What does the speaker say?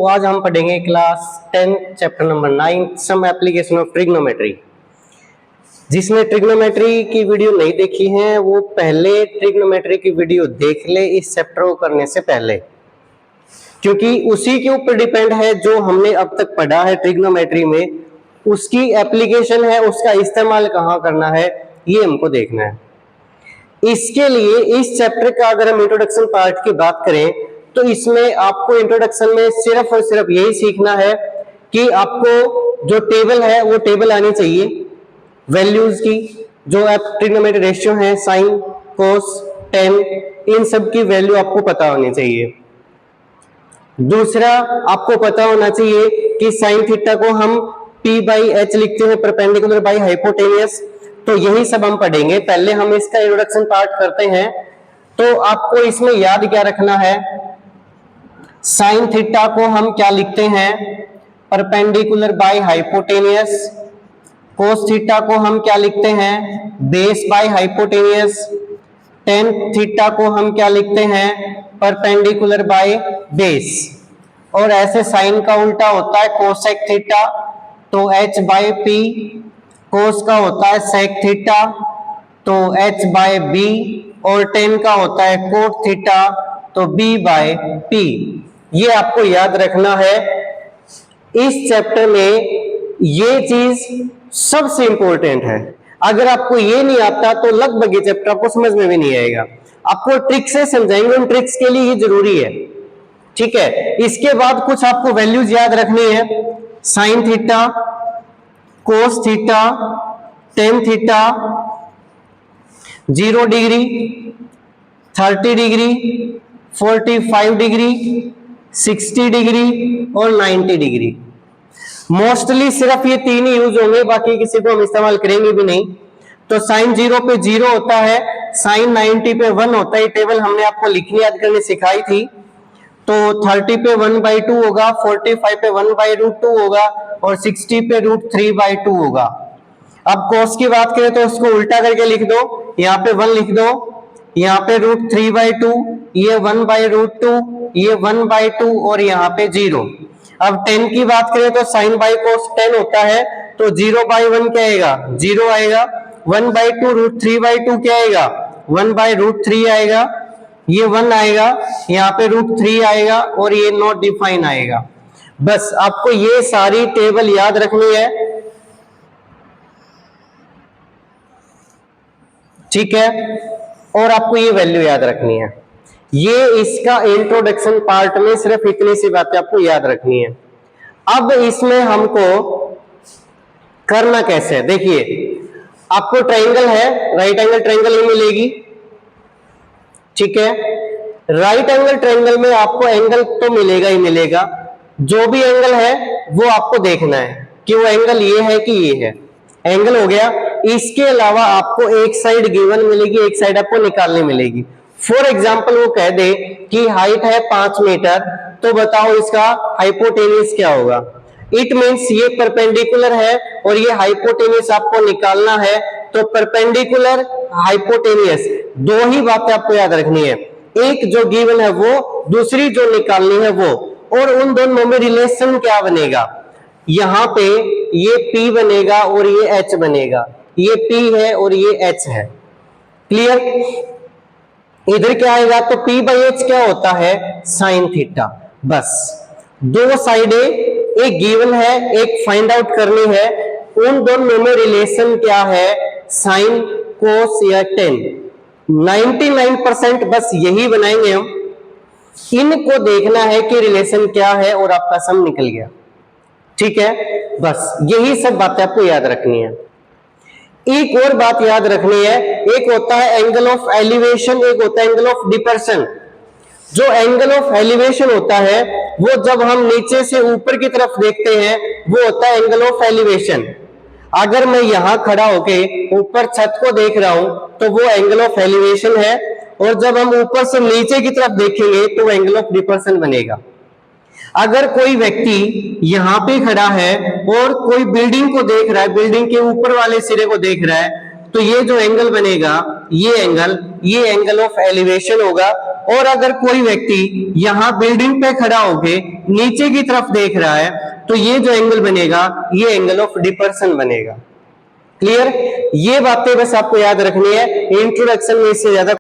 आज हम पढ़ेंगे class 10 chapter number 9 some application of trigonometry. जिसने ट्रिग्नोमेट्री की वीडियो नहीं देखी है वो पहले ट्रिग्नोमेट्री की वीडियो देख ले इस चैप्टर को करने से पहले, क्योंकि उसी के ऊपर डिपेंड है जो हमने अब तक पढ़ा है ट्रिग्नोमेट्री में, उसकी एप्लीकेशन है, उसका इस्तेमाल कहाँ करना है ये हमको देखना है। इसके लिए इस चैप्टर का अगर हम इंट्रोडक्शन पार्ट की बात करें तो इसमें आपको इंट्रोडक्शन में सिर्फ और सिर्फ यही सीखना है कि आपको जो टेबल है वो टेबल आनी चाहिए वैल्यूज की, जो ट्रिग्नोमेट्री रेशियो है, साइन, कोस, टेन, इन सब की वैल्यू आपको पता होनी चाहिए। दूसरा आपको पता होना चाहिए कि साइन थीटा को हम P बाई एच लिखते हैं, परपेंडिकुलर बाई हाइपोटेनियस। तो यही सब हम पढ़ेंगे। पहले हम इसका इंट्रोडक्शन पार्ट करते हैं। तो आपको इसमें याद क्या रखना है, साइन थीटा को हम क्या लिखते हैं, perpendicular by hypotenuse. Cos theta को हम क्या लिखते हैं, base by hypotenuse. Tan theta को हम क्या लिखते हैं, परपेंडिकुलर बाय बेस। और ऐसे साइन का उल्टा होता है कोसेक थीटा, तो h बाय पी। कोस का होता है सेक थीटा, तो h बाय बी। और टेन का होता है कोट थीटा, तो b बाय पी। ये आपको याद रखना है। इस चैप्टर में ये चीज सबसे इंपॉर्टेंट है। अगर आपको ये नहीं आता तो लगभग ये चैप्टर आपको समझ में भी नहीं आएगा। आपको ट्रिक से समझाएंगे, उन ट्रिक्स के लिए ये जरूरी है, ठीक है। इसके बाद कुछ आपको वैल्यूज याद रखनी है, sine theta, cos theta, tan theta, 0 degree, 30 degree, 45 degree, 60 degree और 90 डिग्री। मोस्टली सिर्फ ये तीन ही यूज होंगे, बाकी किसी को हम इस्तेमाल करेंगे भी नहीं। तो साइन 0 पे 0 होता है, साइन 90 पे 1 होता है। ये टेबल हमने आपको लिखनी याद करनी सिखाई थी। तो 30 पे 1/2 होगा, 45 पे 1/√2 होगा और 60 पे √3/2 होगा। अब कोस की बात करें तो उसको उल्टा करके लिख दो, यहाँ पे 1 लिख दो, यहाँ पे √3/2, ये 1/√2, ये 1/2 और यहाँ पे 0। अब 10 की बात करें तो साइन बाई कोस 10 होता है, तो 0/1 क्या आएगा, 0 आएगा। 1/2 √3/2 क्या आएगा, 1/√3 आएगा। ये 1 आएगा, यहाँ पे √3 आएगा और ये नॉट डिफाइन आएगा। बस आपको ये सारी टेबल याद रखनी है, ठीक है। और आपको ये वैल्यू याद रखनी है। ये इसका इंट्रोडक्शन पार्ट में सिर्फ इतनी सी बातें आपको याद रखनी है। अब इसमें हमको करना कैसे है, देखिए आपको ट्रायंगल है, राइट एंगल ट्रायंगल ही मिलेगी, ठीक है। राइट एंगल ट्रायंगल में आपको एंगल तो मिलेगा ही मिलेगा। जो भी एंगल है वो आपको देखना है कि वो एंगल ये है कि ये है, एंगल हो गया। इसके अलावा आपको एक साइड गिवन मिलेगी, एक साइड आपको निकालनी मिलेगी। फॉर एग्जांपल वो कह दे कि हाइट है 5 मीटर, तो बताओ इसका हाइपोटेनियस क्या होगा। इट मींस ये परपेंडिकुलर है और ये हाइपोटेनियस आपको निकालना है। तो परपेंडिकुलर, हाइपोटेनियस, दो ही बातें आपको याद रखनी है, एक जो गिवन है वो, दूसरी जो निकालनी है वो। और उन दोनों में रिलेशन क्या बनेगा, यहां पे ये P बनेगा और ये H बनेगा, ये P है और ये H है, क्लियर। इधर क्या आएगा, तो P बाई H क्या होता है, साइन थीटा। बस दो साइडें एक गिवन है, एक फाइंड आउट करनी है, उन दोनों में रिलेशन क्या है, साइन, कोस या टेन। 99% बस यही बनाएंगे हम। इनको देखना है कि रिलेशन क्या है और आपका सम निकल गया, ठीक है। बस यही सब बातें आपको याद रखनी है। एक और बात याद रखनी है, एक होता है एंगल ऑफ एलिवेशन, एक होता है एंगल ऑफ डिपर्सन। जो एंगल ऑफ एलिवेशन होता है वो जब हम नीचे से ऊपर की तरफ देखते हैं वो होता है एंगल ऑफ एलिवेशन। अगर मैं यहां खड़ा होके ऊपर छत को देख रहा हूं तो वो एंगल ऑफ एलिवेशन है, और जब हम ऊपर से नीचे की तरफ देखेंगे तो वो एंगल ऑफ डिपर्सन बनेगा। अगर कोई व्यक्ति यहां पे खड़ा है और कोई बिल्डिंग को देख रहा है, बिल्डिंग के ऊपर वाले सिरे को देख रहा है, तो ये जो एंगल बनेगा ये एंगल ऑफ एलिवेशन होगा। और अगर कोई व्यक्ति यहां बिल्डिंग पे खड़ा होके नीचे की तरफ देख रहा है तो ये जो एंगल बनेगा ये एंगल ऑफ डिपर्सन बनेगा। क्लियर? ये बातें बस आपको याद रखनी है, इंट्रोडक्शन में इससे ज्यादा